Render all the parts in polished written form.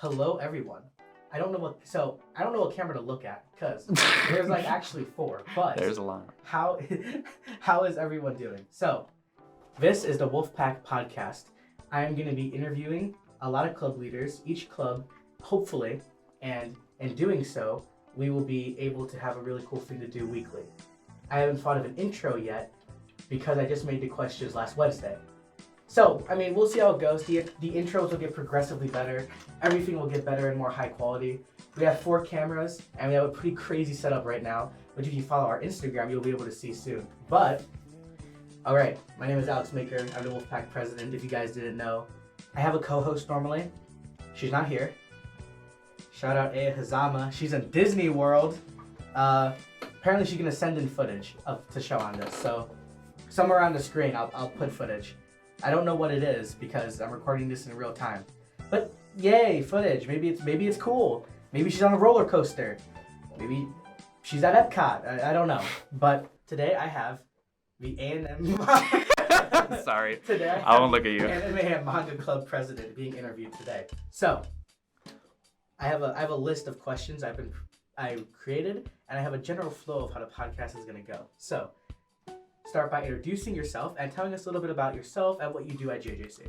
Hello, everyone. I don't know what camera to look at because there's like actually four, but there's a lot. How is everyone doing? So, this is the Wolfpack Podcast. I am going to be interviewing a lot of club leaders, each club, hopefully, and in doing so, we will be able to have a really cool thing to do weekly. I haven't thought of an intro yet because I just made the questions last Wednesday. So, I mean, we'll see how it goes. The intros will get progressively better. Everything will get better and more high quality. We have 4 cameras, and we have a pretty crazy setup right now, which if you follow our Instagram, you'll be able to see soon. But, all right, my name is Alex Maker. I'm the Wolfpack president, if you guys didn't know. I have a co-host normally. She's not here. Shout out Aya Hazama. She's in Disney World. Apparently she's going to send in footage to show on this. So, somewhere on the screen, I'll put footage. I don't know what it is because I'm recording this in real time. But yay, footage. Maybe it's cool. Maybe she's on a roller coaster. Maybe she's at Epcot. I don't know. But today I have the A&M. Sorry. Today I won't look at you. Anime and Manga Club president being interviewed today. So I have a list of questions I created, and I have a general flow of how the podcast is gonna go. So start by introducing yourself and telling us a little bit about yourself and what you do at JJC.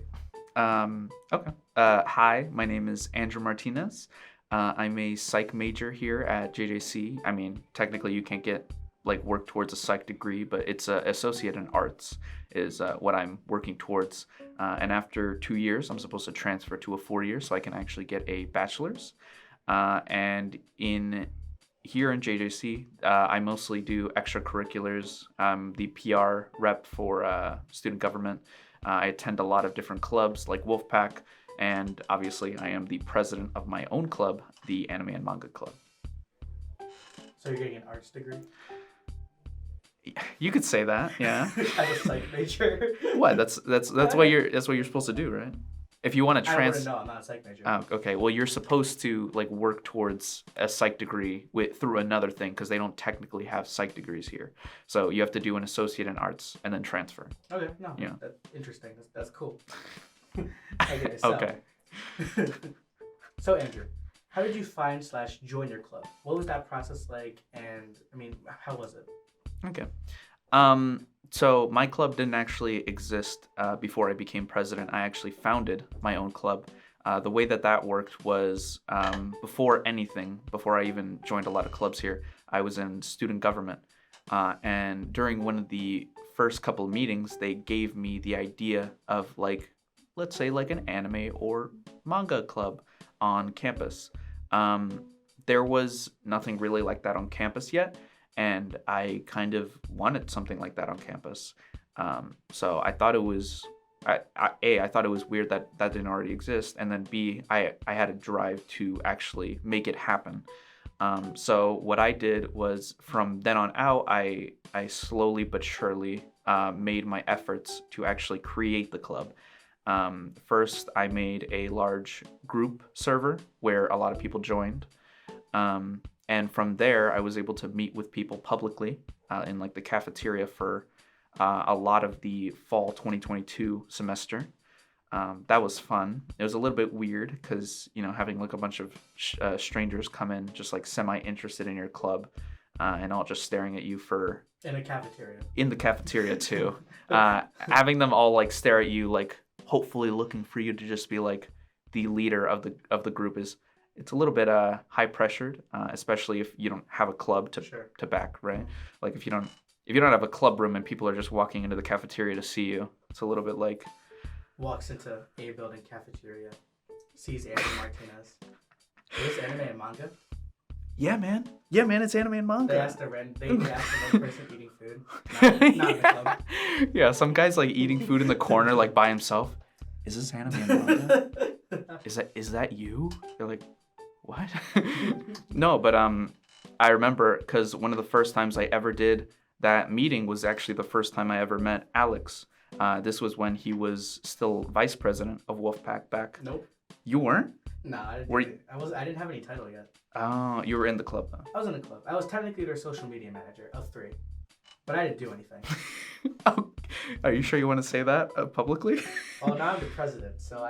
Okay. Hi, my name is Andrew Martinez. I'm a psych major here at JJC. I mean, technically you can't get work towards a psych degree, but it's associate in arts is what I'm working towards. And after 2 years, I'm supposed to transfer to a 4-year so I can actually get a bachelor's. And here in JJC, I mostly do extracurriculars. I'm the PR rep for student government. I attend a lot of different clubs like Wolfpack, and obviously I am the president of my own club, the Anime and Manga Club. So you're getting an arts degree? You could say that, yeah. As a psych major. What? That's what you're supposed to do, right? If you want to I wouldn't know. I'm not a psych major. Oh, okay. Well, you're supposed to work towards a psych degree through another thing because they don't technically have psych degrees here. So you have to do an associate in arts and then transfer. Okay. No. Yeah. That's interesting. That's cool. Okay. So, okay. So Andrew, how did you find/join your club? What was that process like? And I mean, how was it? Okay. So my club didn't actually exist before I became president. I actually founded my own club. The way that worked was before I even joined a lot of clubs here, I was in student government. And during one of the first couple of meetings, they gave me the idea of let's say an anime or manga club on campus. There was nothing really like that on campus yet. And I kind of wanted something like that on campus. So I thought it was, I thought it was weird that didn't already exist. And then B, I had a drive to actually make it happen. So what I did was from then on out, I slowly but surely made my efforts to actually create the club. First, I made a large group server where a lot of people joined. And from there, I was able to meet with people publicly in the cafeteria for a lot of the fall 2022 semester. That was fun. It was a little bit weird because, having a bunch of strangers come in just semi-interested in your club and all just staring at you for... In a cafeteria. In the cafeteria too. Having them all stare at you hopefully looking for you to just be the leader of the group is... It's a little bit high pressured, especially if you don't have a club to back, right? If you don't have a club room and people are just walking into the cafeteria to see you, it's a little bit walks into a building cafeteria, sees Anime Martinez. Is this anime and manga? Yeah, man. Yeah, man. It's anime and manga. They asked the one person eating food, not in the club. Yeah, some guy's eating food in the corner by himself. Is this anime and manga? Is that you? They're like, what? No, but I remember because one of the first times I ever did that meeting was actually the first time I ever met Alex. This was when he was still vice president of Wolfpack back. Nope. You weren't? No, I didn't have any title yet. Oh, you were in the club though. I was in the club. I was technically their social media manager of 3, but I didn't do anything. Oh, are you sure you want to say that publicly? Well, now I'm the president, so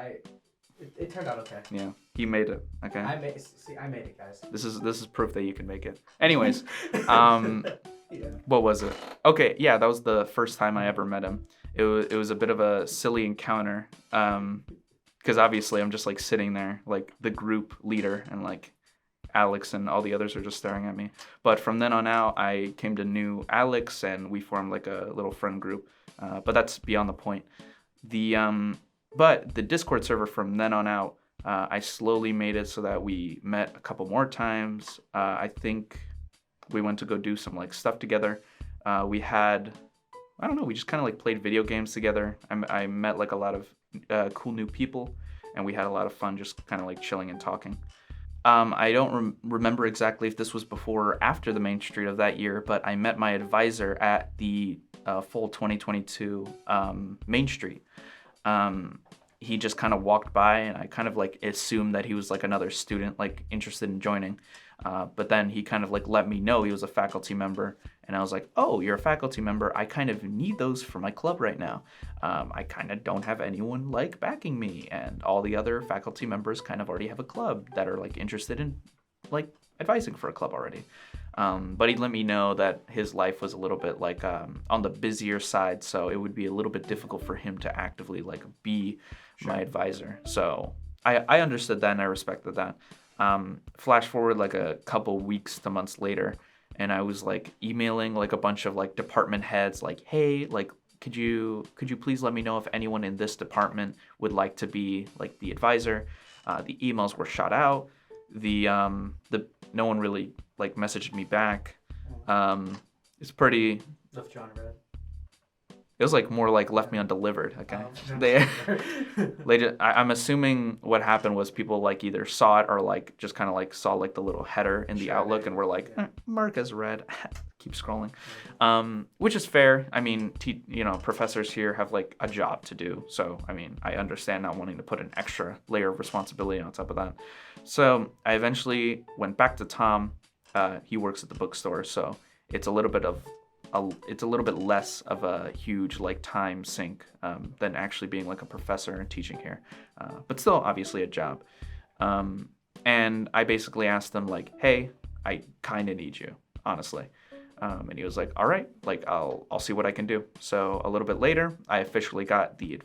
It turned out okay. Yeah, he made it. Okay. I made it, guys. This is proof that you can make it. Anyways, Yeah. what was it? Okay, yeah, that was the first time I ever met him. It was a bit of a silly encounter, because obviously I'm just like sitting there, like the group leader, and like Alex and all the others are just staring at me. But from then on out, I came to know Alex, and we formed like a little friend group. But that's beyond the point. But the Discord server from then on out, I slowly made it so that we met a couple more times. I think we went to go do some like stuff together. We had, I don't know, we just kind of like played video games together. I met like a lot of cool new people, and we had a lot of fun just kind of like chilling and talking. I don't remember exactly if this was before or after the main street of that year, but I met my advisor at the fall 2022 main street. He just kind of walked by, and I kind of like assumed that he was like another student, like interested in joining. But then he kind of like let me know he was a faculty member, and I was like, oh, you're a faculty member. I kind of need those for my club right now. I kind of don't have anyone like backing me, and all the other faculty members kind of already have a club that are like interested in like advising for a club already. But he let me know that his life was a little bit like on the busier side, so it would be a little bit difficult for him to actively like be my advisor. So I understood that, and I respected that. Flash forward like a couple weeks to months later, and I was like emailing like a bunch of like department heads, like, hey, like could you please let me know if anyone in this department would like to be like the advisor. The emails were shot out. The no one really like messaged me back. It's pretty. Left you on red. It was like more like left me undelivered. Okay. I'm assuming what happened was people like either saw it or like just kind of like saw like the little header in the Outlook and were like, mark as read. Keep scrolling, which is fair. I mean, professors here have like a job to do, so I mean, I understand not wanting to put an extra layer of responsibility on top of that. So I eventually went back to Tom. He works at the bookstore, so it's a little bit less of a huge like time sink than actually being like a professor and teaching here, but still obviously a job. And I basically asked him like, hey, I kind of need you, honestly. And he was like, all right, like I'll see what I can do. So a little bit later, I officially got the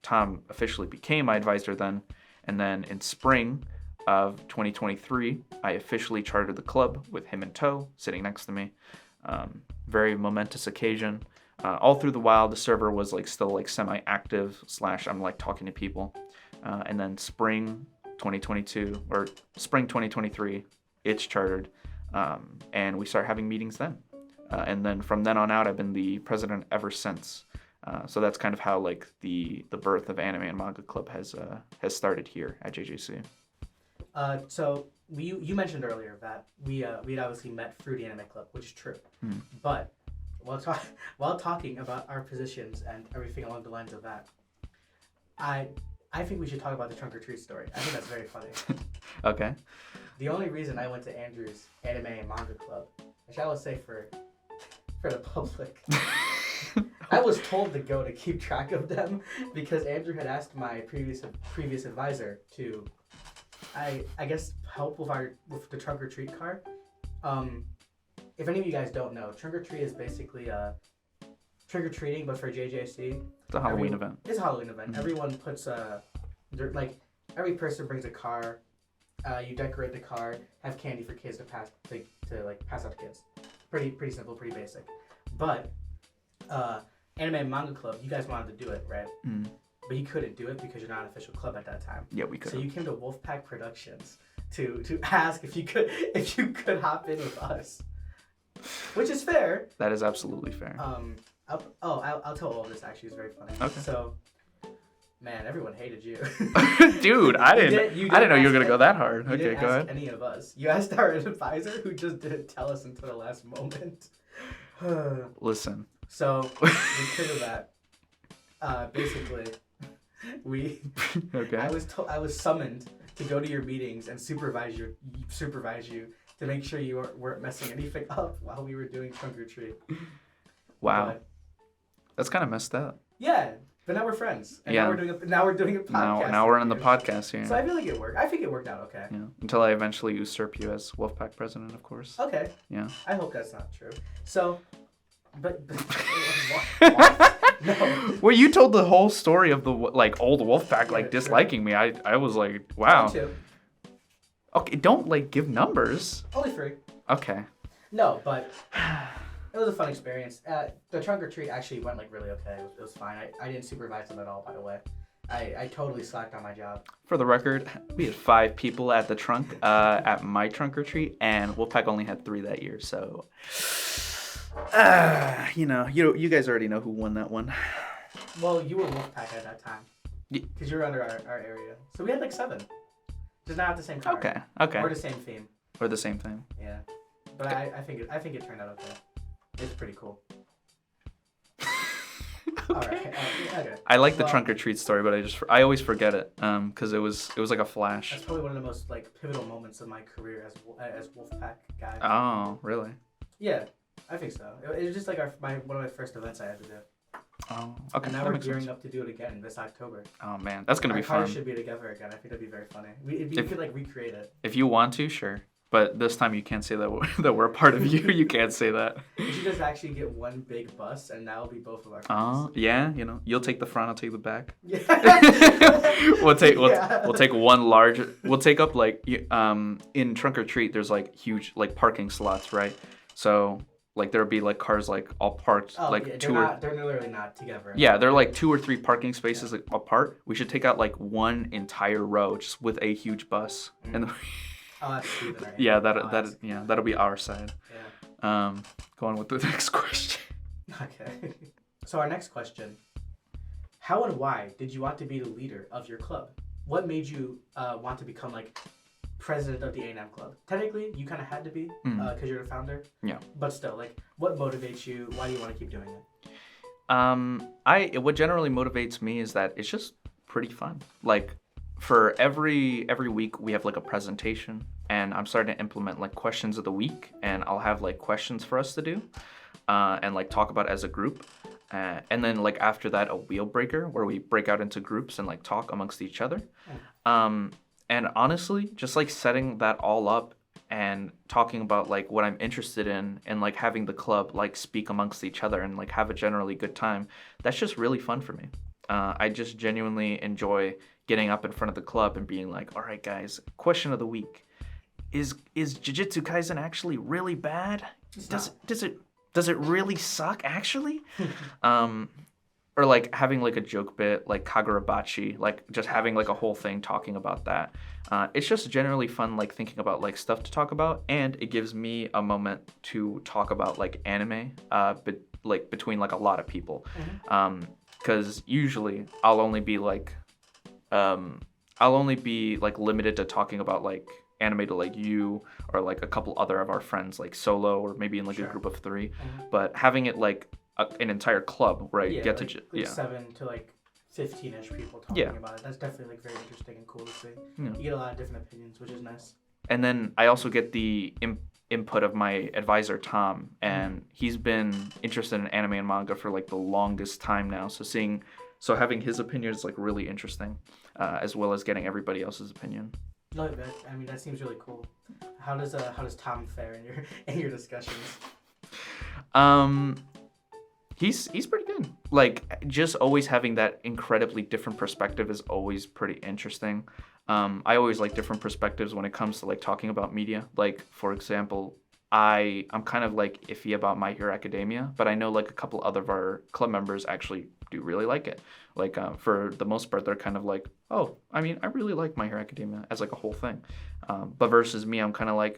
Tom officially became my advisor then. And then in spring of 2023, I officially chartered the club with him in tow, sitting next to me. Very momentous occasion. All through the while, the server was like still like semi-active / I'm like talking to people. And then spring 2022 or spring 2023, it's chartered. And we start having meetings then. And then from then on out, I've been the president ever since. So that's kind of how like the birth of Anime and Manga Club has started here at JJC. So you mentioned earlier that we had obviously met through the Anime Club, which is true. But while talking about our positions and everything along the lines of that, I think we should talk about the trunk or treat story. I think that's very funny. Okay. The only reason I went to Andrew's Anime and Manga Club, which I will say for the public, I was told to go to keep track of them because Andrew had asked my previous advisor to, I guess, help with the trunk or treat card. If any of you guys don't know, trunk or treat is basically trick or treating, but for JJC. It's a Halloween event. It's a Halloween event. Mm-hmm. Everyone puts every person brings a car. You decorate the car, have candy for kids to pass out to kids. Pretty simple, pretty basic. But Anime and Manga Club, you guys wanted to do it, right? Mm. But you couldn't do it because you're not an official club at that time. Yeah, we could. So you came to Wolfpack Productions to ask if you could hop in with us, which is fair. That is absolutely fair. I'll tell all of this. Actually, it's very funny. Okay. So, man, everyone hated you. Dude, I didn't know you were gonna go that hard. Okay, go ahead. Any of us? You asked our advisor, who just didn't tell us until the last moment. Listen. So because of that, basically, Okay. I was summoned to go to your meetings and supervise you to make sure you weren't messing anything up while we were doing trunk or treat. Wow. That's kind of messed up. Yeah. But now we're friends. And Yeah. now we're doing a podcast. Now we're on the podcast here. So I feel like it worked. I think it worked out okay. Yeah. Until I eventually usurp you as Wolfpack president, of course. Okay. Yeah. I hope that's not true. So, but what? No. Well, you told the whole story of the old Wolfpack Yeah, disliking me. I was like, wow. 2. Okay, don't give numbers. Only 3. Okay. No, but it was a fun experience. The trunk or treat actually went really okay. It was fine. I didn't supervise them at all, by the way. I totally slacked on my job. For the record, we had 5 people at the trunk at my trunk or treat, and Wolfpack only had 3 that year. So, you guys already know who won that one. Well, you were Wolfpack at that time. Yeah. Because you were under our area. So we had 7. Just not at the same time. Okay. Or the same theme. Or the same thing. Yeah. But I think it turned out okay. It's pretty cool. Okay. All right. Okay. I like the trunk or treat story, but I always forget it because it was like a flash. That's probably one of the most pivotal moments of my career as Wolfpack guy. Oh, really? Yeah, I think so. It was just one of my first events I had to do. Oh, okay. And now we're gearing up to do it again this October. Oh man, that's gonna be fun. Our cars should be together again. I think that'd be very funny. We could recreate it. If you want to, sure. But this time you can't say that we're a part of you. You can't say that. We should just actually get one big bus, and that'll be both of our friends. Oh, yeah. You'll take the front, I'll take the back. Yeah. We'll take one large. We'll take up in trunk or treat. There's huge parking slots, right? So there'll be cars all parked they're literally not together. Yeah, they're 2 or 3 parking spaces apart. We should take out one entire row just with a huge bus and. Oh, that's Steven, right? Yeah, that'll be our side. Yeah. Go on with the next question. Okay. So our next question: how and why did you want to be the leader of your club? What made you want to become president of the A&M club? Technically, you kind of had to be because you're the founder. Yeah. But still, what motivates you? Why do you want to keep doing it? What generally motivates me is that it's just pretty fun. For every week we have a presentation, and I'm starting to implement questions of the week, and I'll have questions for us to do and talk about as a group, and then after that a wheel breaker where we break out into groups and talk amongst each other. And honestly, just setting that all up and talking about what I'm interested in and having the club speak amongst each other and have a generally good time, that's just really fun for me. I just genuinely enjoy getting up in front of the club and being all right, guys, question of the week. Is Jujutsu Kaisen actually really bad? Does it really suck, actually? Or having a joke bit like Kagurabachi, just having a whole thing talking about that. It's just generally fun thinking about stuff to talk about, and it gives me a moment to talk about anime but between a lot of people. Because usually I'll only be limited to talking about anime to you or a couple other of our friends solo or maybe in a group of 3. But having it an entire club where I get to 7 to 15-ish people talking about it. That's definitely very interesting and cool to see. You get a lot of different opinions, which is nice. And then I also get the input of my advisor Tom, and he's been interested in anime and manga for the longest time now. So having his opinion is really interesting, as well as getting everybody else's opinion. No, that seems really cool. How does Tom fare in your discussions? He's pretty good. Just always having that incredibly different perspective is always pretty interesting. I always like different perspectives when it comes to talking about media. For example, I'm kind of iffy about My Hero Academia, but I know a couple other of our club members actually do really like it. For the most part, they're kind of oh, I really like My Hero Academia as a whole thing. But versus me, I'm kind of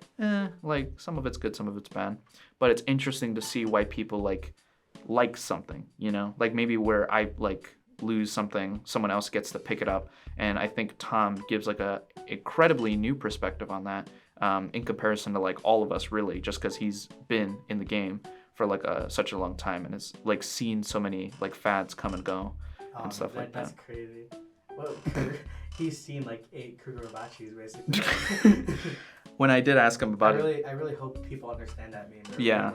some of it's good, some of it's bad. But it's interesting to see why people like something, maybe where I lose something, someone else gets to pick it up. And I think Tom gives a incredibly new perspective on that, in comparison to all of us, really, just because he's been in the game for such a long time and has seen so many fads come and go and stuff like that. That's crazy. Well, he's seen 8 Kagurabachis basically. When I did ask him about it, I really hope people understand that meme. Yeah.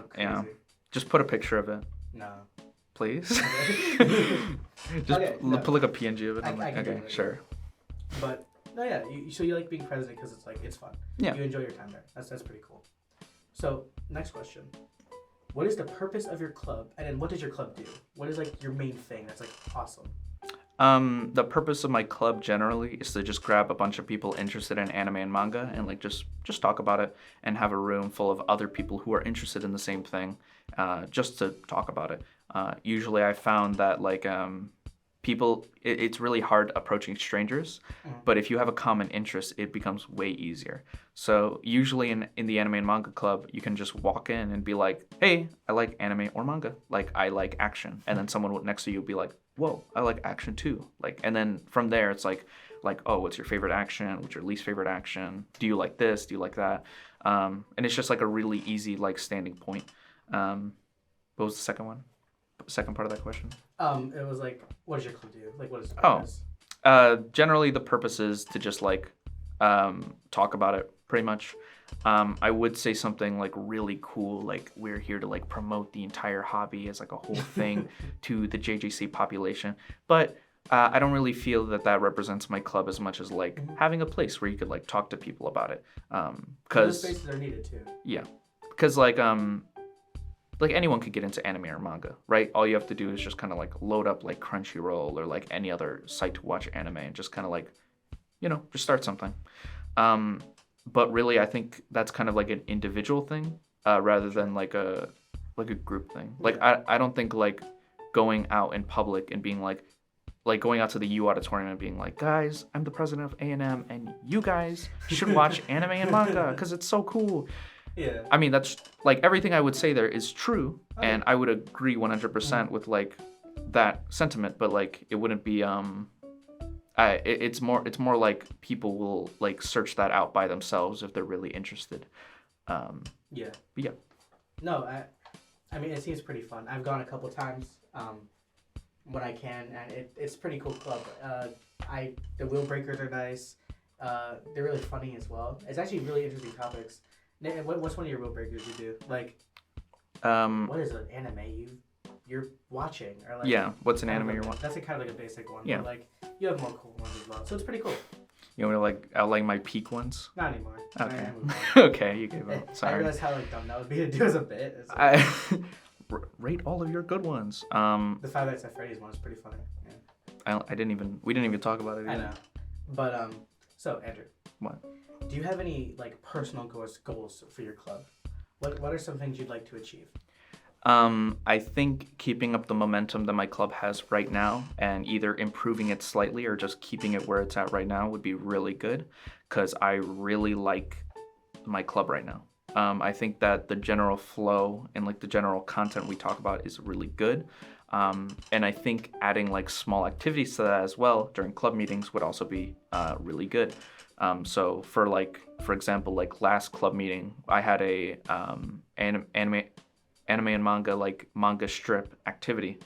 Just put a picture of it. No. Please. Just Okay, no. put like a PNG of it. I can do Okay, it. sure. But no, yeah. So you like being president because it's fun. Yeah. You enjoy your time there. That's pretty cool. So next question. What is the purpose of your club, and then what does your club do? What is like your main thing that's like awesome? The purpose of my club generally is to just grab a bunch of people interested in anime and manga and like just talk about it and have a room full of other people who are interested in the same thing, just to talk about it. Usually I found that like people, it's really hard approaching strangers, but if you have a common interest, it becomes way easier. So usually in the anime and manga club, you can just walk in and be like, hey, I like anime or manga, like I like action, and then someone next to you will be like, whoa, I like action too. Like, and then from there it's like, oh, what's your favorite action? What's your least favorite action? Do you like this? Do you like that? And it's just like a really easy like standing point. What was the second one? Second part of that question? It was like, what does your club do? Like, what is the purpose? Generally the purpose is to just like talk about it pretty much. I would say something like really cool, like we're here to like promote the entire hobby as like a whole thing to the JJC population. But I don't really feel that represents my club as much as like having a place where you could like talk to people about it. Those spaces are needed too. Yeah, because like anyone could get into anime or manga, right? All you have to do is just kind of like load up like Crunchyroll or like any other site to watch anime and just kind of like, just start something. But really, I think that's kind of like an individual thing rather than like a group thing. Like I don't think like going out in public and being like going out to the U auditorium and being like, guys, I'm the president of A&M and you guys should watch anime and manga because it's so cool. Yeah. I mean, that's like everything I would say there is true, and I would agree 100% with like that sentiment, but like it wouldn't be it's more like people will like search that out by themselves if they're really interested. Yeah. But yeah. No, I mean, it seems pretty fun. I've gone a couple times when I can, and it's pretty cool club. The wheel breakers are nice. They're really funny as well. It's actually really interesting topics. What's one of your wheel breakers you do? Like, what is an anime you're watching? Or like, yeah, what's an anime you're watching? That's kind of like a basic one. Yeah. But like, you have more cool ones as well. So it's pretty cool. You want me to like outline my peak ones? Not anymore. Okay. Okay, you gave up. Sorry. I realized how like dumb that would be to do as a bit. Rate all of your good ones. The Five Nights at Freddy's one is pretty funny. Yeah. We didn't even talk about it. I know. But so Andrew. What? Do you have any like personal goals for your club? What are some things you'd like to achieve? I think keeping up the momentum that my club has right now and either improving it slightly or just keeping it where it's at right now would be really good, because I really like my club right now. I think that the general flow and like the general content we talk about is really good. And I think adding like small activities to that as well during club meetings would also be really good. So for example, like last club meeting, I had a anime and manga, like manga strip activity,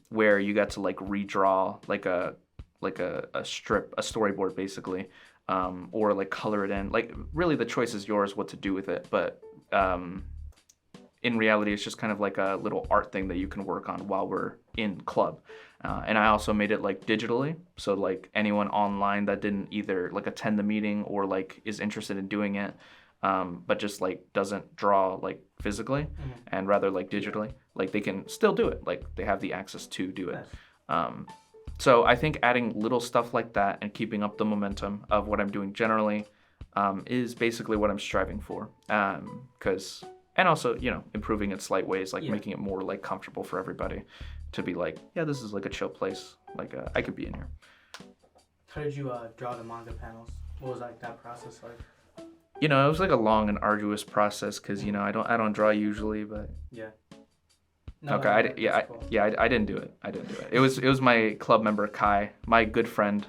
where you got to like redraw like a strip, a storyboard basically, or like color it in. Like really the choice is yours what to do with it, but in reality it's just kind of like a little art thing that you can work on while we're in club. And I also made it like digitally, so like anyone online that didn't either like attend the meeting or like is interested in doing it, but just like doesn't draw like physically and rather like digitally, like they can still do it. Like they have the access to do it. Nice. So I think adding little stuff like that and keeping up the momentum of what I'm doing generally is basically what I'm striving for. And also, improving in slight ways, like making it more like comfortable for everybody to be like, yeah, this is like a chill place. Like I could be in here. How did you draw the manga panels? What was like that process like? It was like a long and arduous process because I don't draw usually, but yeah. No, okay, I didn't do it. It was my club member Kai, my good friend.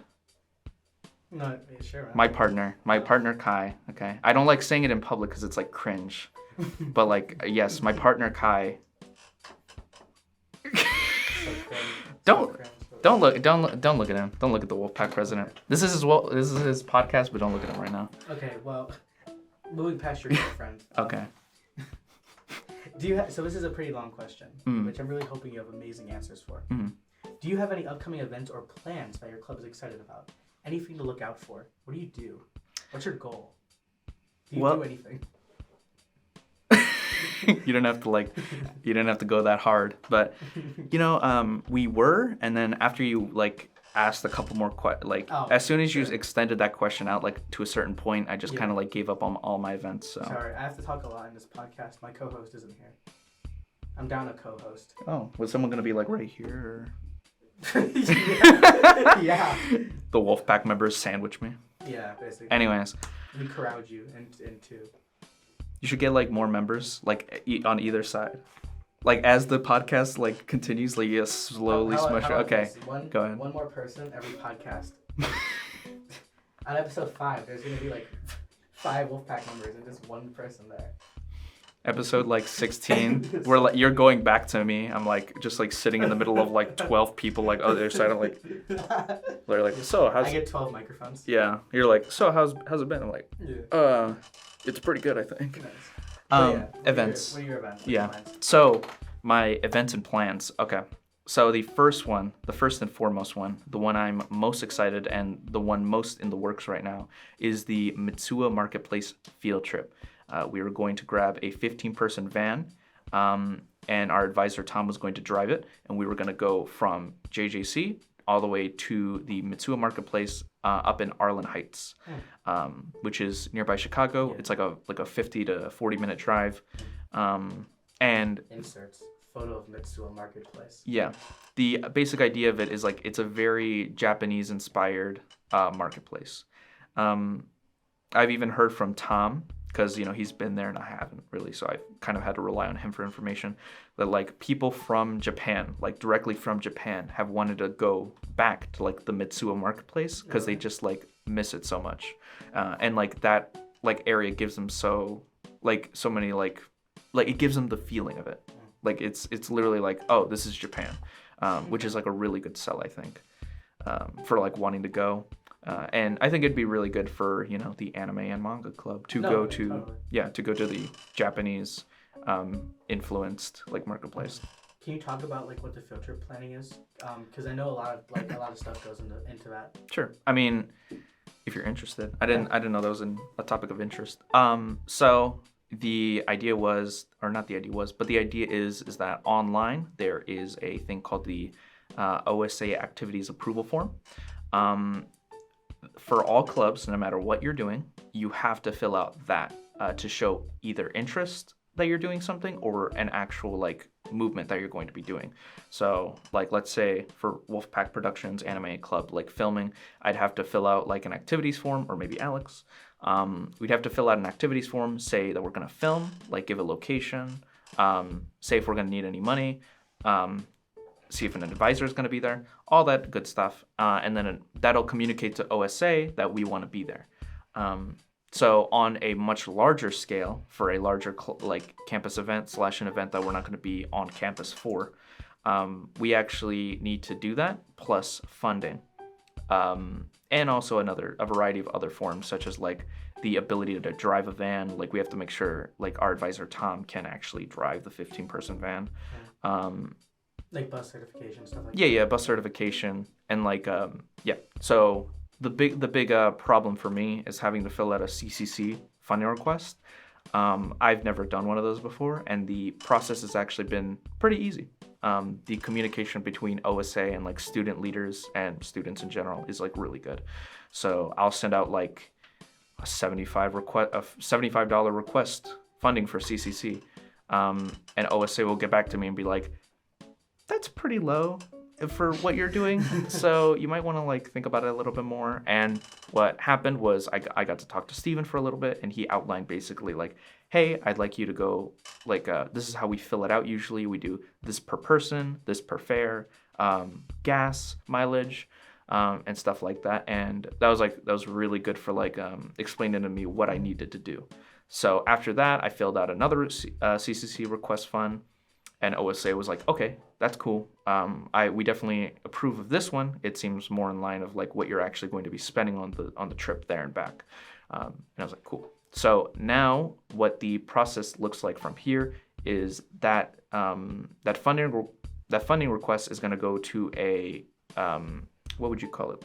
No, sure. Man. My partner Kai. Okay, I don't like saying it in public because it's like cringe, but like yes, my partner Kai. Don't look at him. Don't look at the Wolfpack president. This is his podcast, but don't look at him right now. Okay, well, moving past your girlfriend. Okay. So this is a pretty long question, which I'm really hoping you have amazing answers for. Mm-hmm. Do you have any upcoming events or plans that your club is excited about? Anything to look out for? What do you do? What's your goal? Do you do anything? You don't have to go that hard, but we were, and then after you asked a couple more as soon as you extended that question out to a certain point, I just kind of gave up on all my events. So sorry, I have to talk a lot in this podcast. My co-host isn't here. I'm down a co-host. Oh, was someone gonna be right here? Yeah. The Wolfpack members sandwich me. Yeah, basically. Anyways, we crowd you into. You should get more members on either side. As the podcast continues, you slowly smush it. Okay, go ahead. One more person every podcast. On episode 5, there's gonna be 5 Wolfpack members and just one person there. Episode 16, where you're going back to me. I'm just sitting in the middle of 12 people other side. I'm they're so how's? I get 12 microphones. Yeah, you're so how's it been? I'm it's pretty good, I think. Nice. Events. What are your events? Yeah. So my events and plans. Okay. So the first and foremost one, the one I'm most excited and the one most in the works right now is the Mitsuwa Marketplace field trip. We were going to grab a 15-person van, and our advisor Tom was going to drive it, and we were going to go from JJC all the way to the Mitsuwa Marketplace up in Arlen Heights, which is nearby Chicago. Yeah. It's a 50 to 40-minute drive. And inserts photo of Mitsuwa Marketplace. Yeah, the basic idea of it is it's a very Japanese-inspired marketplace. I've even heard from Tom, because he's been there and I haven't really, so I've kind of had to rely on him for information, that people from Japan, directly from Japan, have wanted to go back to the Mitsuwa Marketplace because they just miss it so much, and that area gives them so many it gives them the feeling of it, it's literally oh, this is Japan, which is a really good sell, I think, for wanting to go. And I think it'd be really good for the anime and manga club to go to the Japanese influenced marketplace. Can you talk about what the field trip planning is? Because I know a lot of stuff goes into that. Sure. I mean, if you're interested, I didn't know that was a topic of interest. So the idea is that online there is a thing called the OSA Activities Approval Form. For all clubs, no matter what you're doing, you have to fill out that to show either interest that you're doing something or an actual movement that you're going to be doing. So let's say for Wolfpack Productions Anime Club filming, I'd have to fill out an activities form, or maybe Alex. We'd have to fill out an activities form, say that we're going to film, give a location, say if we're going to need any money, see if an advisor is going to be there, all that good stuff. And then that'll communicate to OSA that we want to be there. So on a much larger scale, for a larger campus event / an event that we're not going to be on campus for, we actually need to do that, plus funding. And also a variety of other forms, such as the ability to drive a van. We have to make sure our advisor Tom can actually drive the 15-person van. Bus certification, stuff like that. Yeah, bus certification, and So the big problem for me is having to fill out a CCC funding request. I've never done one of those before, and the process has actually been pretty easy. The communication between OSA and student leaders and students in general is really good. So I'll send out a $75 request funding for CCC, and OSA will get back to me and be that's pretty low for what you're doing, so you might want to think about it a little bit more. And what happened was I got to talk to Steven for a little bit, and he outlined basically hey, I'd like you to go this is how we fill it out usually. We do this per person, this per fare, gas mileage, and stuff like that. And that was really good for explaining to me what I needed to do. So after that, I filled out another CCC request fund. And OSA was okay, that's cool. We definitely approve of this one. It seems more in line of what you're actually going to be spending on the trip there and back. And I was cool. So now what the process looks like from here is that that funding that funding request is going to go to a what would you call it?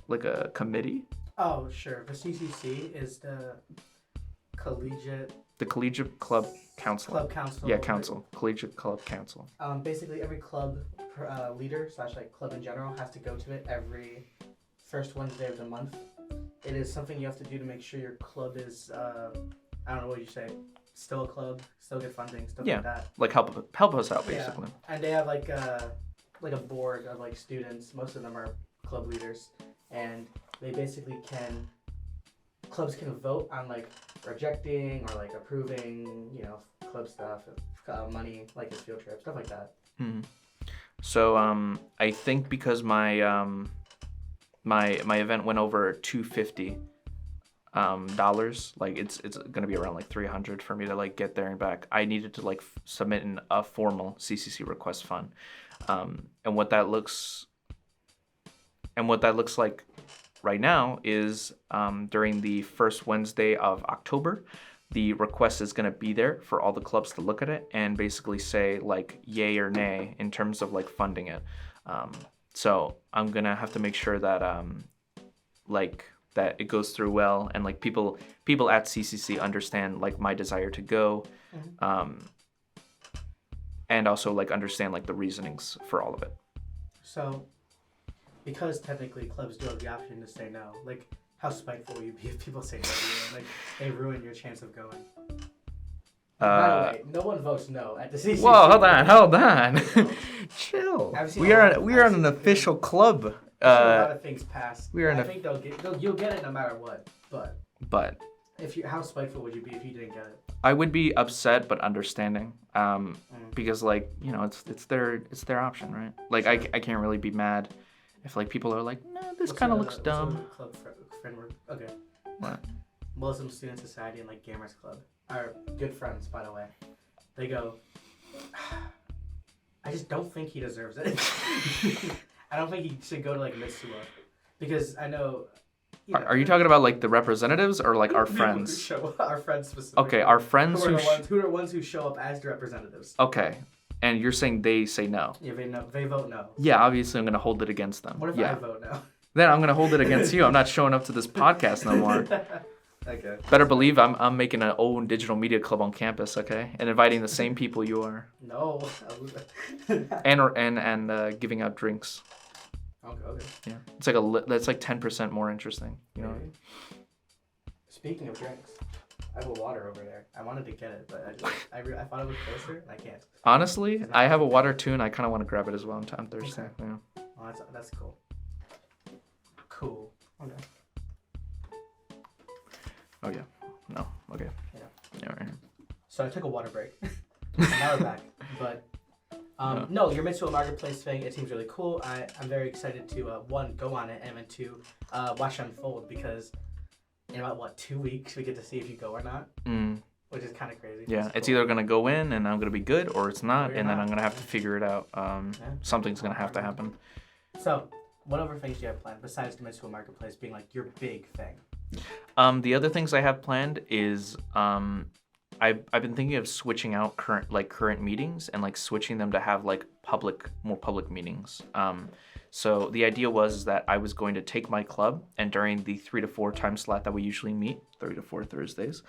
Like a committee? Oh, sure. The CCC is the Collegiate Club Council. Club Council. Yeah, council. Collegiate Club Council. Basically, every club leader / like club in general has to go to it every first Wednesday of the month. It is something you have to do to make sure your club is I don't know what you say, still a club, still get funding, stuff like that. Like help us out basically. Yeah. And they have like a board of like students. Most of them are club leaders, and they basically clubs can vote on like rejecting or like approving, club stuff, money, like a field trip, stuff like that. Mm-hmm. So I think because my my event went over $250 like it's gonna be around like $300 for me to like get there and back. I needed to like submit a formal CCC request fund, and what that looks like right now is during the first Wednesday of October, the request is going to be there for all the clubs to look at it and basically say like yay or nay in terms of like funding it. So I'm going to have to make sure that that it goes through well, and like people at CCC understand like my desire to go, and also like understand like the reasonings for all of it. So, because technically clubs do have the option to say no, like how spiteful will you be if people say no to you? Like they ruin your chance of going. By the way, no one votes no at the CCC. Whoa, hold on. Chill. We are an official club. A lot of things pass. I think you'll get it no matter what. But how spiteful would you be if you didn't get it? I would be upset but understanding. Because like it's their option, right? Like sure. I can't really be mad if like people are like, no, this kind of looks dumb. Club friend okay. What? Muslim Student Society and like Gamers Club are good friends, by the way. They go, I just don't think he deserves it. I don't think he should go to like Mitsuwa, because I know. Are you talking about like the representatives or like our friends? Our friends specifically. Okay, our friends who are the ones who show up as the representatives. Okay, and you're saying they say no? Yeah, they vote no. Yeah, obviously I'm gonna hold it against them. What if I vote no? Then I'm gonna hold it against you. I'm not showing up to this podcast no more. Okay. Better believe I'm making an own digital media club on campus, okay, and inviting the same people you are. No. and giving out drinks. Okay. Yeah, it's like that's like 10% more interesting, you know. Speaking of drinks, I have a water over there. I wanted to get it, but I thought it was closer, and I can't. Honestly, I have a water too, and I kind of want to grab it as well. I'm thirsty. Okay. Yeah. Oh, that's cool. Cool. Okay. Oh yeah. No. Okay. Yeah. Right. So I took a water break. Now we're back, but. No, your Mitsuo Marketplace thing, it seems really cool. I'm very excited to, one, go on it, and then two, watch it unfold, because in about, 2 weeks, we get to see if you go or not, which is kind of crazy. Yeah, it's either going to go in, and I'm going to be good, or it's not, and then I'm going to have to figure it out. Something's going to have to happen. So, what other things do you have planned, besides the Mitsuo Marketplace being, your big thing? The other things I have planned is... I've been thinking of switching out current meetings and switching them to have more public meetings. So the idea was that I was going to take my club, and during the 3 to 4 time slot that we usually meet, 3 to 4 Thursdays,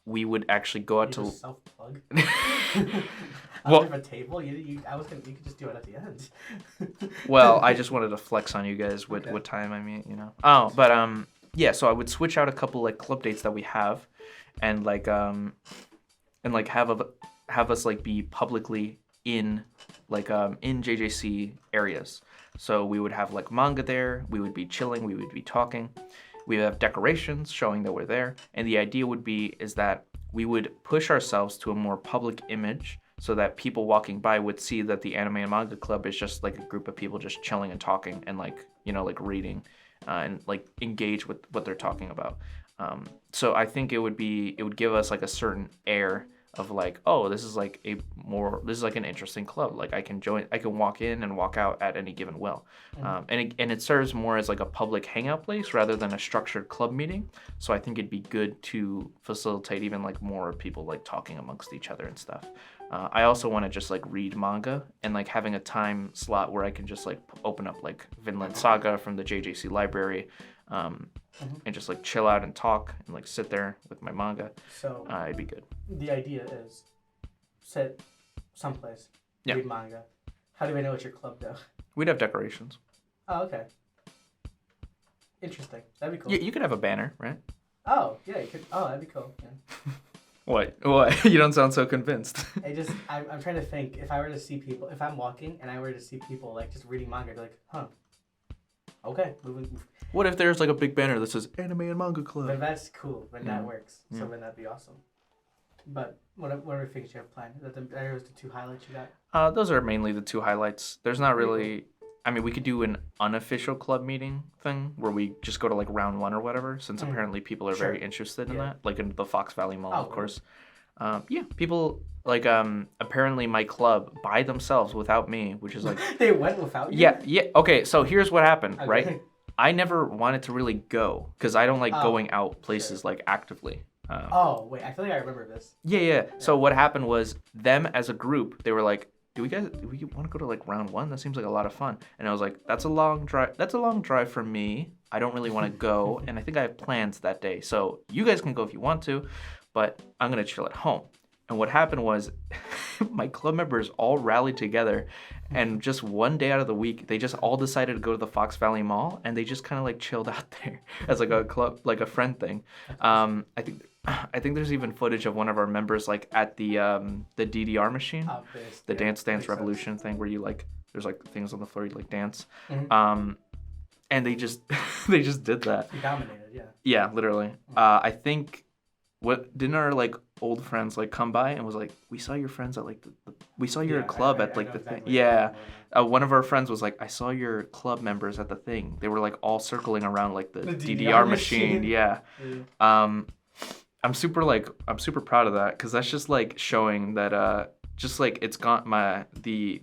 we would actually go out to self-plug. Under a table, you could just do it at the end. Well, I just wanted to flex on you guys with what time I meet, you know. Oh, but yeah, so I would switch out a couple club dates that we have. And have us be publicly in JJC areas. So we would have Manga there. We would be chilling. We would be talking. We would have decorations showing that we're there. And the idea is that we would push ourselves to a more public image, so that people walking by would see that the Anime and Manga Club is just a group of people just chilling and talking and reading and engage with what they're talking about. So I think it would give us a certain air of oh, this is an interesting club. I can walk in and walk out at any given will. And it serves more as a public hangout place rather than a structured club meeting. So I think it'd be good to facilitate even more people talking amongst each other and stuff. I also want to just like read manga and like having a time slot where I can just like open up like Vinland Saga from the JJC library, and just like chill out and talk and like sit there with my manga. So it'd be good. the idea is sit someplace, read manga. How do I know it's your club though? We'd have decorations. Oh, okay. Interesting. That'd be cool. You could have a banner, right? Oh, yeah, you could. Oh, that'd be cool. Yeah. What? You don't sound so convinced. I'm trying to think. If I were to see people, if I'm walking and I were to see people like just reading manga, I'd be like, huh. Okay, moving. What if there's like a big banner that says Anime and Manga Club? Then that's cool. Then that works. Yeah. So then that'd be awesome. But what other things you have planned? Are those the 2 highlights you got? Those are mainly the 2 highlights. There's not really. Cool. I mean, we could do an unofficial club meeting thing where we just go to like round 1 or whatever, since apparently people are very interested in that, like in the Fox Valley Mall, of course. People like apparently my club by themselves without me, which is like they went without you. Yeah. Okay, so here's what happened, right? I never wanted to really go because I don't like going out places like actively. Wait, I feel like I remember this. Yeah. So what happened was them as a group, they were like, do we want to go to like round 1? That seems like a lot of fun. And I was like, that's a long drive for me. I don't really want to go. And I think I have plans that day. So you guys can go if you want to, but I'm going to chill at home. And what happened was my club members all rallied together, and just one day out of the week, they just all decided to go to the Fox Valley Mall, and they just kind of like chilled out there as like a club, like a friend thing. I think there's even footage of one of our members like at the DDR machine, the Dance Revolution thing where you like there's like things on the floor you like dance, and they just did that. You dominated, yeah. Yeah, literally. I think didn't our like old friends like come by and was like, we saw your friends at like we saw your club at like the thing. Yeah, one of our friends was like, I saw your club members at the thing. They were like all circling around like the DDR machine. Yeah. I'm super proud of that because that's just like showing that just like it's got the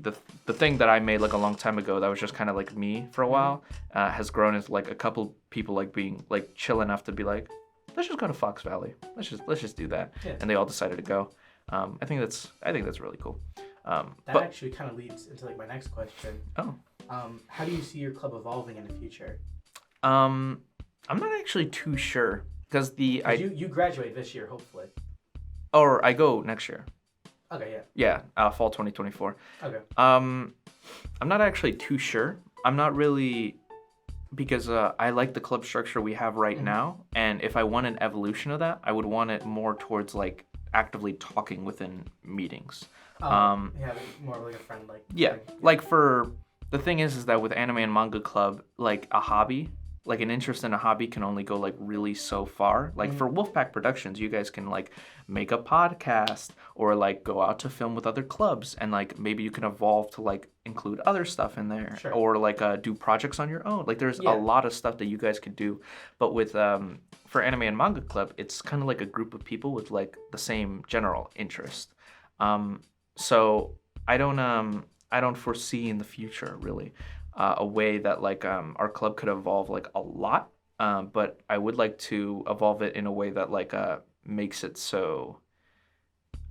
thing that I made like a long time ago that was just kind of like me for a while has grown into like a couple people like being like chill enough to be like, let's just go to Fox Valley. Let's just do that. Yeah. And they all decided to go. I think that's really cool. That actually kind of leads into like my next question. Oh. How do you see your club evolving in the future? I'm not actually too sure because you graduate this year, hopefully. Or I go next year. Okay, yeah. Yeah, fall 2024. Okay. I'm not actually too sure. I'm not really, because I like the club structure we have right now, and if I want an evolution of that, I would want it more towards like actively talking within meetings. Yeah, more of like a friend like. Yeah, like for the thing is that with Anime and Manga Club, like a hobby. Like an interest in a hobby can only go like really so far. Like for Wolfpack Productions, you guys can like make a podcast or like go out to film with other clubs, and like maybe you can evolve to like include other stuff in there, or like do projects on your own. Like there's a lot of stuff that you guys could do. But with for Anime and Manga Club, it's kind of like a group of people with like the same general interest. So I don't foresee in the future really. A way that like our club could evolve like a lot, but I would like to evolve it in a way that like makes it so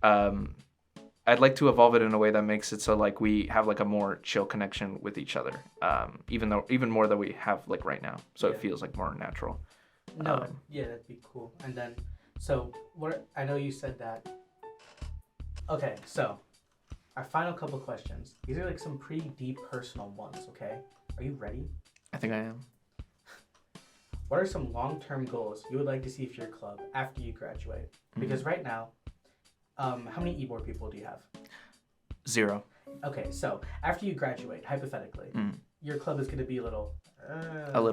I'd like to evolve it in a way that makes it so like we have like a more chill connection with each other, even more than we have like right now, so it feels like more natural. That'd be cool. And then so what I know you said that. Okay, so our final couple questions. These are like some pretty deep personal ones, okay? Are you ready? I think I am. What are some long-term goals you would like to see for your club after you graduate? Because right now, how many e-board people do you have? 0. Okay, so after you graduate, hypothetically, your club is going to be a little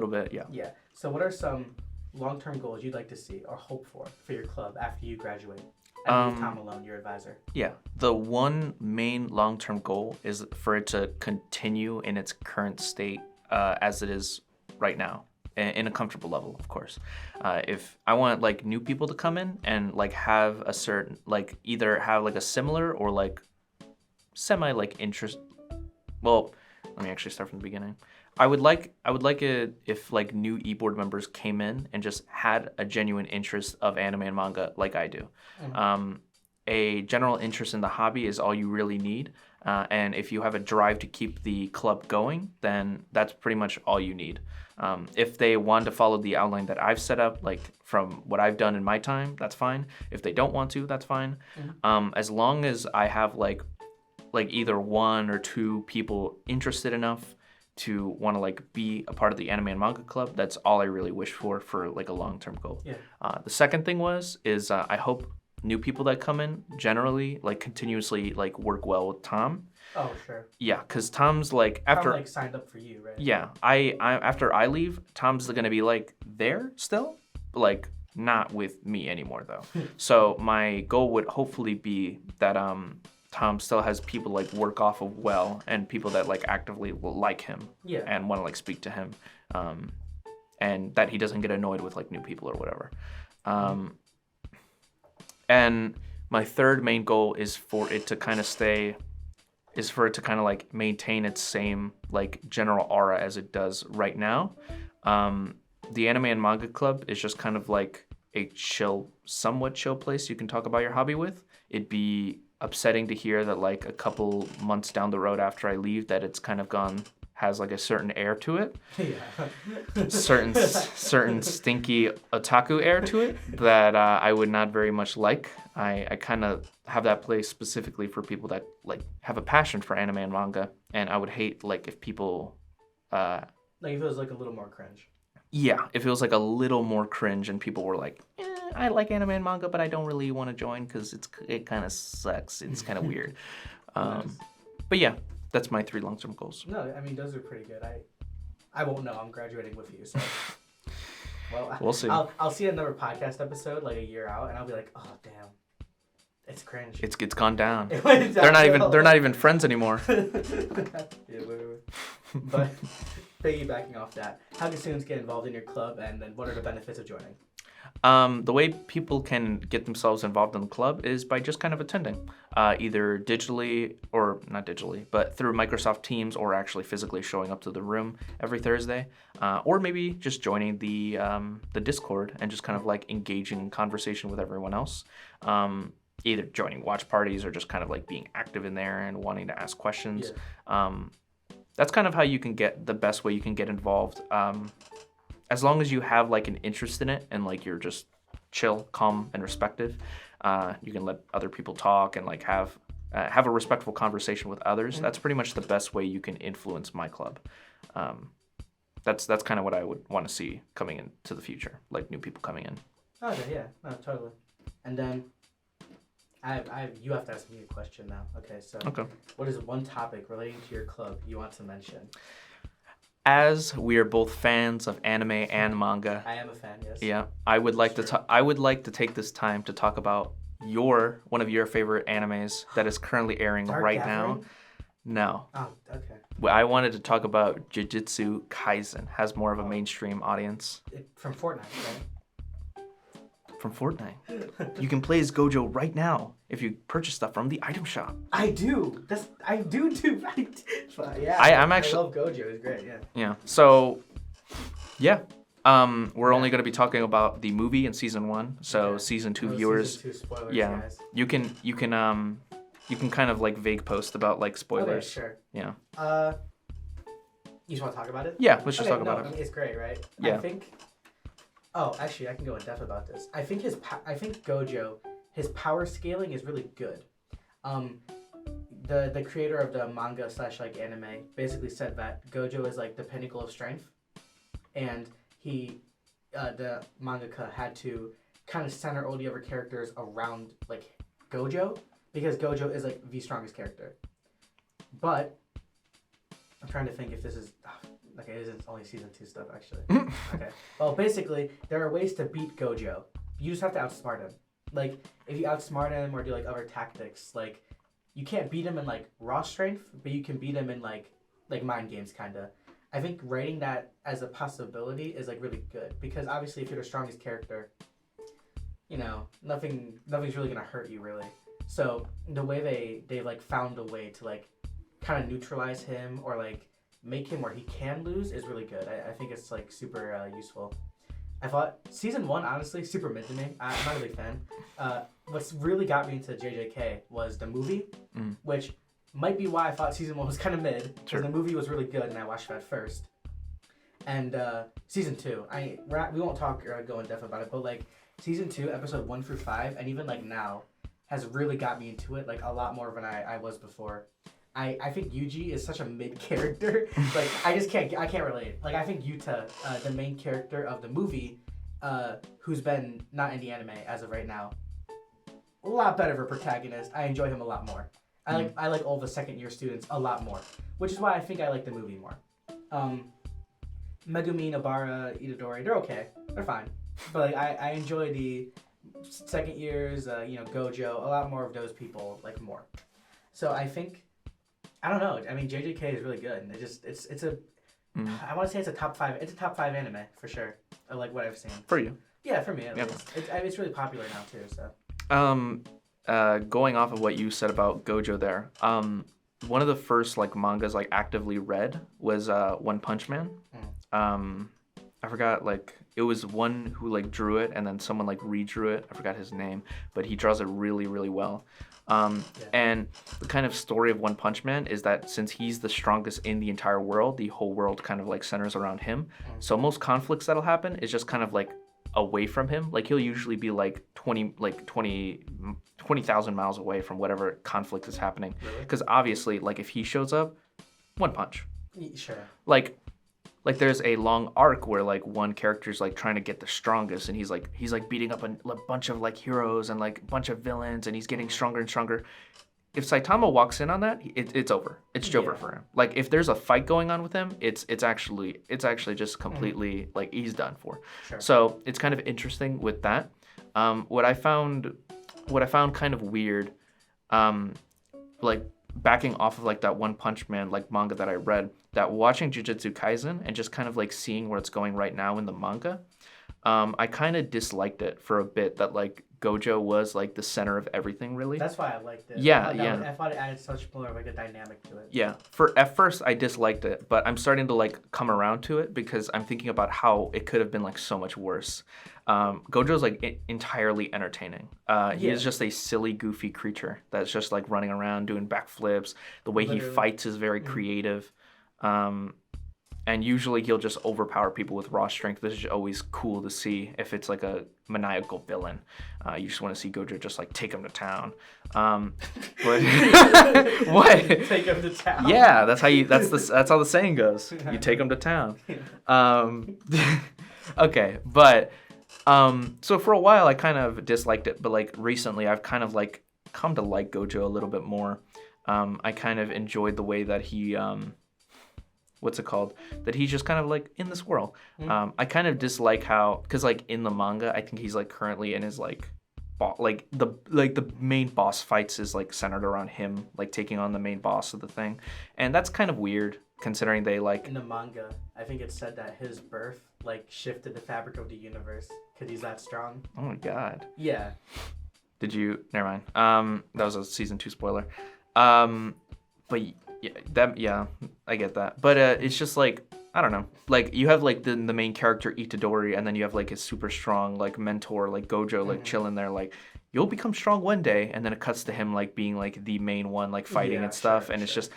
bit, yeah. Yeah. So what are some long-term goals you'd like to see or hope for your club after you graduate? And Tom Malone, your advisor. Yeah. The one main long-term goal is for it to continue in its current state as it is right now, in a comfortable level, of course. If I want like new people to come in and like have a certain like either have like a similar or like semi like interest. Well, let me actually start from the beginning. I would like it if like new e-board members came in and just had a genuine interest of anime and manga like I do. a general interest in the hobby is all you really need. And if you have a drive to keep the club going, then that's pretty much all you need. If they want to follow the outline that I've set up, like from what I've done in my time, that's fine. If they don't want to, that's fine. As long as I have like either one or two people interested enough to want to like be a part of the anime and manga club, that's all I really wish for like a long-term goal. Yeah. The second thing is I hope new people that come in generally like continuously like work well with Tom. Oh, sure. Yeah, because Tom's like after Tom, like signed up for you, right? Yeah, I after I leave, Tom's gonna be like there still, but like not with me anymore though. So my goal would hopefully be that Tom still has people like work off of well, and people that like actively will like him and want to like speak to him, and that he doesn't get annoyed with like new people or whatever. And my third main goal is for it to kind of like maintain its same like general aura as it does right now. The Anime and Manga Club is just kind of like a somewhat chill place you can talk about your hobby with. It'd be upsetting to hear that like a couple months down the road after I leave that it's kind of has like a certain air to it. Yeah. certain stinky otaku air to it that I would not very much like. I kind of have that place specifically for people that like have a passion for anime and manga, and I would hate like if people like if it was like a little more cringe. Yeah, if it was like a little more cringe and people were like, I like anime and manga, but I don't really want to join because it kind of sucks. It's kind of weird. Nice. But yeah, that's my 3 long-term goals. No, I mean, those are pretty good. I won't know. I'm graduating with you, so. Well, we'll see. I'll see another podcast episode like a year out, and I'll be like, oh, damn. It's cringe. It's gone down. It went they're not even friends anymore. Yeah, wait. But piggybacking off that, how can students get involved in your club, and then what are the benefits of joining? The way people can get themselves involved in the club is by just kind of attending, either digitally or not digitally, but through Microsoft Teams, or actually physically showing up to the room every Thursday, or maybe just joining the Discord and just kind of like engaging in conversation with everyone else. Either joining watch parties or just kind of like being active in there and wanting to ask questions. Yeah. That's kind of how you can get the best way you can get involved. As long as you have like an interest in it and like you're just chill, calm, and respectful, you can let other people talk and like have a respectful conversation with others. Mm-hmm. That's pretty much the best way you can influence my club. That's kind of what I would want to see coming into the future, like new people coming in. Okay, yeah, no, totally. And then you have to ask me a question now. Okay, so What is one topic relating to your club you want to mention? As we are both fans of anime and manga, I am a fan. Yes. Yeah, I would like to take this time to talk about one of your favorite animes that is currently airing Dark right Gathering? now. No. Oh, okay. I wanted to talk about Jujutsu Kaisen. Has more of a mainstream audience. From Fortnite, right? From Fortnite. You can play as Gojo right now if you purchase stuff from the item shop. I do. I do too. Yeah. I'm actually. I love Gojo. It's great. Yeah. Yeah. So, yeah. We're only going to be talking about the movie in season 1. So season 2 viewers. Season 2 spoilers, yeah. Guys. You can kind of like vague post about like spoilers. Okay, sure. Yeah. You just want to talk about it? Yeah. Let's just talk about it. I mean, it's great, right? Yeah. I think. Oh, actually, I can go in depth about this. I think Gojo, his power scaling is really good. The creator of the manga / like anime basically said that Gojo is like the pinnacle of strength, and the mangaka had to kind of center all the other characters around like Gojo, because Gojo is like the strongest character. But I'm trying to think if this is. Okay, it isn't only season 2 stuff, actually. Okay. Well, basically, there are ways to beat Gojo. You just have to outsmart him. Like, if you outsmart him or do, like, other tactics, like, you can't beat him in, like, raw strength, but you can beat him in, like mind games, kind of. I think writing that as a possibility is, like, really good. Because, obviously, if you're the strongest character, you know, nothing's really going to hurt you, really. So, the way they like, found a way to, like, kind of neutralize him or, like, make him where he can lose is really good. I think it's like super useful. I thought season 1, honestly, super mid to me. I'm not a big fan. What's really got me into JJK was the movie, which might be why I thought season 1 was kind of mid. Because the movie was really good and I watched that first. And season 2, we won't talk or go in depth about it, but like season 2, episode 1 through 5, and even like now, has really got me into it like a lot more than I was before. I think Yuji is such a mid character. Like I can't relate. Like I think Yuta, the main character of the movie, who's been not in the anime as of right now, a lot better of a protagonist. I enjoy him a lot more. I like all the second year students a lot more, which is why I think I like the movie more. Megumi, Nobara, Itadori, they're okay. They're fine. But like I enjoy the second years, Gojo, a lot more of those people like more. So I think I don't know. I mean, JJK is really good. It's a I want to say it's a top 5. It's a top 5 anime for sure. I like what I've seen. For you. Yeah, for me at least. It's really popular now too. So. Going off of what you said about Gojo there, one of the first like mangas like actively read was One Punch Man. I forgot like it was one who like drew it and then someone like redrew it. I forgot his name, but he draws it really, really well. And the kind of story of One Punch Man is that since he's the strongest in the entire world, the whole world kind of like centers around him. So most conflicts that'll happen is just kind of like away from him. Like he'll usually be like 20,000 miles away from whatever conflict is happening. Because obviously, like if he shows up, one punch. Sure. Like there's a long arc where like one character's like trying to get the strongest and he's like beating up a bunch of like heroes and like a bunch of villains and he's getting stronger and stronger. If Saitama walks in on that, it's over. It's over for him. Like if there's a fight going on with him, it's actually just completely like he's done for. Sure. So it's kind of interesting with that. What I found kind of weird, like backing off of like that One Punch Man like manga that I read, that watching Jujutsu Kaisen and just kind of like seeing where it's going right now in the manga, I kind of disliked it for a bit that like Gojo was like the center of everything really. That's why I liked it. Yeah, I thought it added such more of like a dynamic to it. Yeah. At first I disliked it, but I'm starting to like come around to it because I'm thinking about how it could have been like so much worse. Gojo's like entirely entertaining. He is just a silly, goofy creature that's just like running around doing backflips. The way he fights is very creative. And usually he'll just overpower people with raw strength. This is always cool to see if it's like a maniacal villain. You just want to see Gojo just like take him to town. But what? Take him to town. Yeah, that's how the saying goes. You take him to town. Okay, but so for a while I kind of disliked it, but like recently I've kind of like come to like Gojo a little bit more. I kind of enjoyed the way that he that he's just kind of like in this world. I kind of dislike how, because like in the manga I think he's like currently in his like the main boss fights is like centered around him like taking on the main boss of the thing, and that's kind of weird considering they like in the manga I think it said that his birth like shifted the fabric of the universe because he's that strong. Oh my god. Yeah. Did you? Never mind. That was a season 2 spoiler. But yeah, I get that. But it's just like, I don't know. Like you have like the main character Itadori, and then you have like his super strong like mentor like Gojo like chilling there like you'll become strong one day, and then it cuts to him like being like the main one like fighting and stuff, and it's just,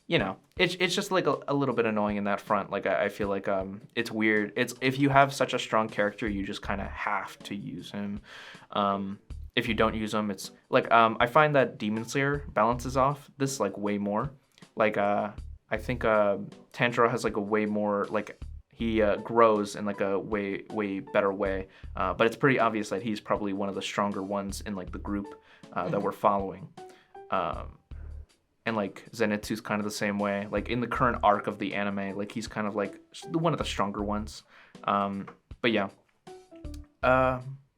you know, it's just like a little bit annoying in that front. Like I feel like it's weird. It's if you have such a strong character, you just kind of have to use him. If you don't use him, it's like I find that Demon Slayer balances off this like way more. Like I think Tanjiro has like a way more like he grows in like a way better way. But it's pretty obvious that he's probably one of the stronger ones in like the group that we're following. And like Zenitsu's kind of the same way. Like in the current arc of the anime, like he's kind of like one of the stronger ones. But yeah.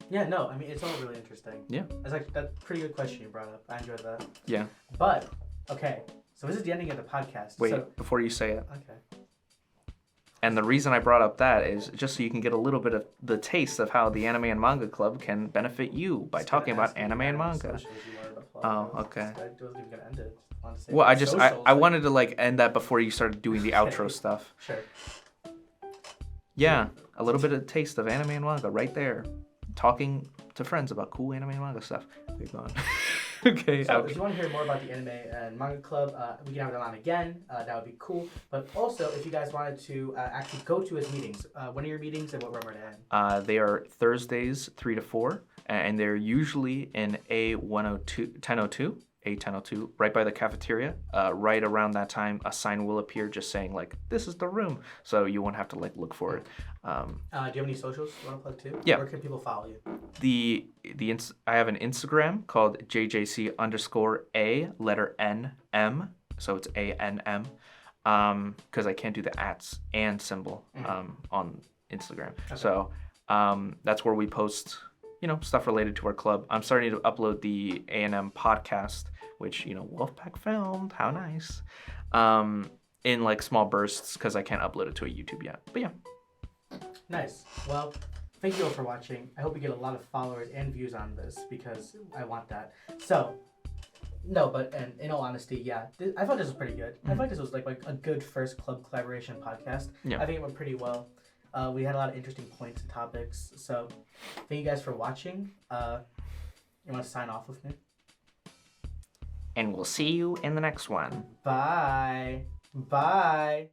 Yeah, no, I mean, it's all really interesting. Yeah. That's a pretty good question you brought up. I enjoyed that. Yeah. But, okay, so this is the ending of the podcast. Wait, before you say it. Okay. And the reason I brought up that is just so you can get a little bit of the taste of how the Anime and Manga Club can benefit you by talking about anime and manga. Oh, okay. I wasn't even going to end it. Well, I wanted to like end that before you started doing the outro stuff. Sure. Yeah, a little bit of taste of anime and manga right there. Talking to friends about cool anime and manga stuff. Okay, go on. Okay. So if you want to hear more about the Anime and Manga Club, we can have it on again. That would be cool. But also, if you guys wanted to actually go to his meetings, when are your meetings and what room are they in? They are Thursdays 3 to 4, and they're usually in A1002, right by the cafeteria. Right around that time, a sign will appear just saying like, "This is the room," so you won't have to like look for it. Do you have any socials you want to plug too? Yeah. Where can people follow you? I have an Instagram called JJC_A letter NM, so it's ANM, because I can't do the @ and symbol on Instagram. Okay. So that's where we post, stuff related to our club. I'm starting to upload the A&M podcast, which Wolfpack filmed. How nice. In like small bursts because I can't upload it to a YouTube yet. But yeah. Nice. Well, thank you all for watching. I hope we get a lot of followers and views on this because I want that. So, no, but in all honesty, yeah, I thought this was pretty good. I thought this was like a good first club collaboration podcast. Yeah. I think it went pretty well. We had a lot of interesting points and topics. So, thank you guys for watching. You want to sign off with me? And we'll see you in the next one. Bye. Bye.